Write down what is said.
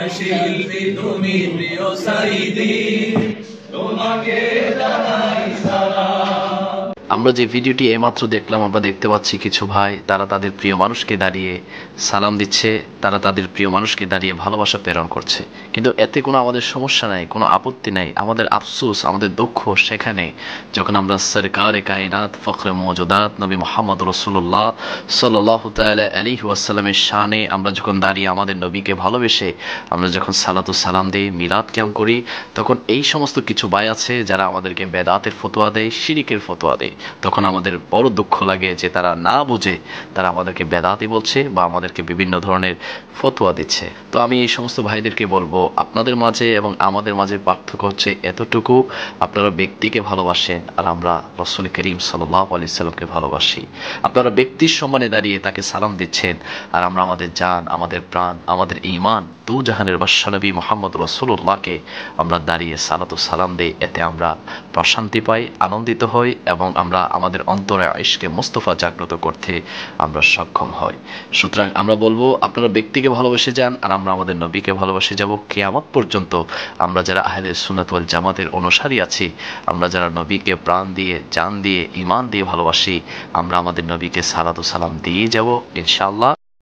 আমার শিল্পী তুমি প্রিয় সাইদি, তোমাকে জানাই সালাম। আমরা যে ভিডিওটি এইমাত্র দেখলাম, আমরা দেখতে পাচ্ছি কিছু ভাই তারা তাদের প্রিয় মানুষকে দাঁড়িয়ে সালাম দিচ্ছে, তারা তাদের প্রিয় মানুষকে দাঁড়িয়ে ভালোবাসা প্রেরণ করছে। কিন্তু এতে কোনো আমাদের সমস্যা নাই, কোনো আপত্তি নাই। আমাদের আফসোস, আমাদের দুঃখ সেখানে যখন আমরা সরকারে কায়নাত ফখরে মওজুদাত নবী মুহাম্মদ রাসূলুল্লাহ সাল্লাল্লাহু তাআলা আলাইহি ওয়াসাল্লামের শানে আমরা যখন দাঁড়িয়ে আমাদের নবীকে ভালোবেসে আমরা যখন সালাতু সালাম দিই, মিলাদ কিয়াম করি, তখন এই সমস্ত কিছু ভাই আছে যারা আমাদেরকে বেদাতের ফতোয়া দেয়, শিরিকের ফতোয়া দেয়। তখন আমাদের বড় দুঃখ লাগে যে তারা না বুঝে তারা আমাদেরকে বেদাতি বলছে বা আমাদেরকে বিভিন্ন ধরনের ফতোয়া দিচ্ছে। তো আমি এই সমস্ত ভাইদেরকে বলবো, আপনাদের মাঝে এবং আমাদের মাঝে পার্থক্য হচ্ছে এতটুকু, আপনারা ব্যক্তিকে ভালোবাসেন আর আমরা রাসূল করিম সাল্লাল্লাহু আলাইহি সাল্লামকে ভালোবাসি। আপনারা ব্যক্তির সম্মানে দাঁড়িয়ে তাকে সালাম দিচ্ছেন, আর আমরা আমাদের জান, আমাদের প্রাণ, আমাদের ঈমান দু জাহানের বাদশা নবী মুহাম্মদ রাসূলুল্লাহকে আমরা দাঁড়িয়ে সালাতু সালাম দেই। এতে আমরা প্রশান্তি পাই, আনন্দিত হই এবং আমরা আমাদের অন্তরে ইশকে মুস্তাফা জাগ্রত করতে আমরা সক্ষম হই। সুতরাং আমরা বলবো, আপনারা ব্যক্তিকে ভালোবেসে যান আর আমরা আমাদের নবীকে ভালোবেসে যাব কিয়ামত পর্যন্ত। আমরা যারা আহলে সুন্নাত ওয়াল জামাতের অনুসারী আছি, আমরা যারা নবীকে প্রাণ দিয়ে, জান দিয়ে, ঈমান দিয়ে ভালোবাসি, আমরা আমাদের নবীকে সালাতু সালাম দিয়ে যাব ইনশাআল্লাহ।